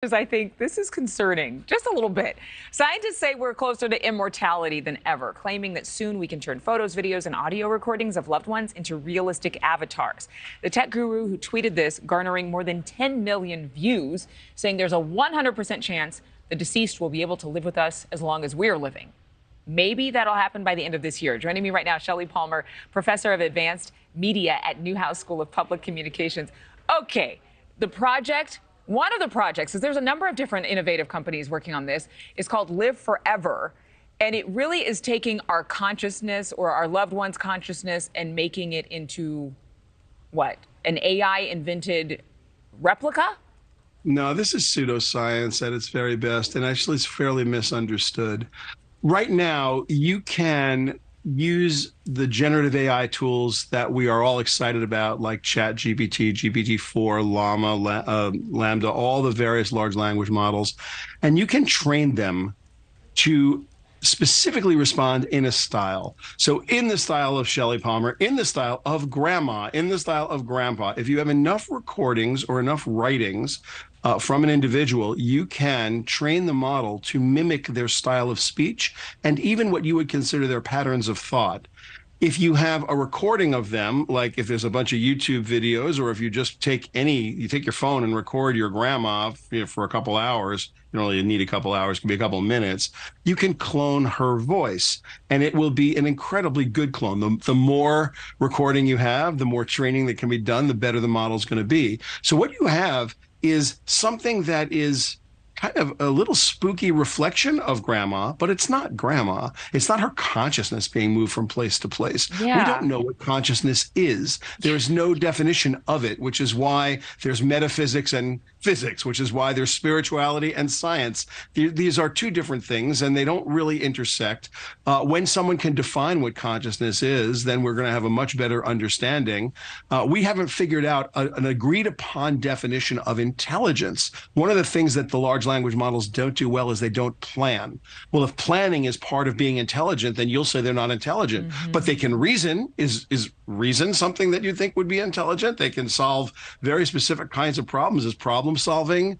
I think this is concerning, just a little bit. Scientists say we're closer to immortality than ever, claiming that soon we can turn photos, videos, and audio recordings of loved ones into realistic avatars. The tech guru who tweeted this garnering more than 10 million views, saying there's a 100% chance the deceased will be able to live with us as long as we're living. Maybe that'll happen by the end of this year. Joining me right now, Shelly Palmer, professor of advanced media at Newhouse School of Public Communications. Okay, one of the projects, there's a number of different innovative companies working on this, is called Live Forever. And it really is taking our consciousness or our loved ones' consciousness and making it into, what, an AI-invented replica? No, this is pseudoscience at its very best, and actually it's fairly misunderstood. Right now, you can use the generative AI tools that we are all excited about, like GPT, GPT-4, Llama, Lambda, all the various large language models, and you can train them to specifically respond in a style. So in the style of Shelly Palmer, in the style of grandma, in the style of grandpa, if you have enough recordings or enough writings from an individual, you can train the model to mimic their style of speech and even what you would consider their patterns of thought. If you have a recording of them, like if there's a bunch of YouTube videos, or if you just take your phone and record your grandma for a couple hours, you don't really need a couple hours, it can be a couple of minutes, you can clone her voice, and it will be an incredibly good clone. The more recording you have, the more training that can be done, the better the model's going to be. So what you have is something that is kind of a little spooky reflection of grandma, but it's not grandma. It's not her consciousness being moved from place to place. Yeah. We don't know what consciousness is. There is no definition of it, which is why there's metaphysics and physics, which is why there's spirituality and science. These are two different things, and they don't really intersect. When someone can define what consciousness is, then we're going to have a much better understanding. We haven't figured out an agreed upon definition of intelligence. One of the things that the large language models don't do well is they don't plan. Well, if planning is part of being intelligent, then you'll say they're not intelligent. But they can reason. Is reason something that you think would be intelligent? They can solve very specific kinds of problems. Is problem solving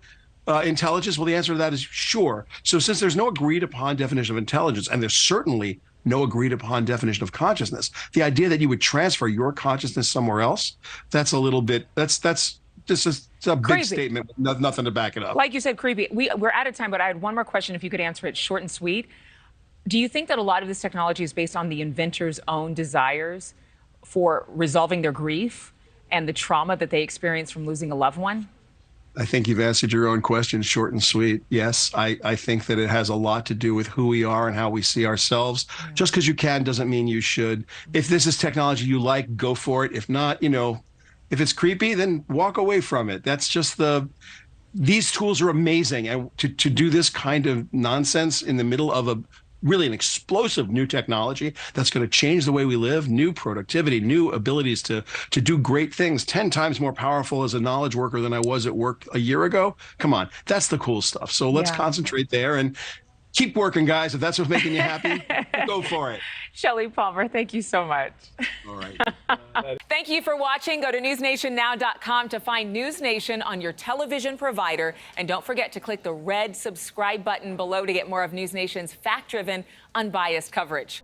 intelligence? Well, the answer to that is sure. So since there's no agreed upon definition of intelligence, and there's certainly no agreed upon definition of consciousness, the idea that you would transfer your consciousness somewhere else, that's a little bit, that's just a big Crazy statement, nothing to back it up. Like you said, creepy. We're out of time, but I had one more question, if you could answer it short and sweet. Do you think that a lot of this technology is based on the inventors' own desires for resolving their grief and the trauma that they experience from losing a loved one? I think you've answered your own question short and sweet. Yes, I think that it has a lot to do with who we are and how we see ourselves. Just because you can doesn't mean you should. If this is technology you like, go for it. If not, if it's creepy, then walk away from it. That's just these tools are amazing. And to do this kind of nonsense in the middle of really an explosive new technology that's going to change the way we live, new productivity, new abilities to do great things, 10 times more powerful as a knowledge worker than I was at work a year ago. Come on, that's the cool stuff. So let's concentrate there and keep working, guys. If that's what's making you happy, go for it. Shelly Palmer, thank you so much. All right. Thank you for watching. Go to newsnationnow.com to find News Nation on your television provider. And don't forget to click the red subscribe button below to get more of News Nation's fact-driven, unbiased coverage.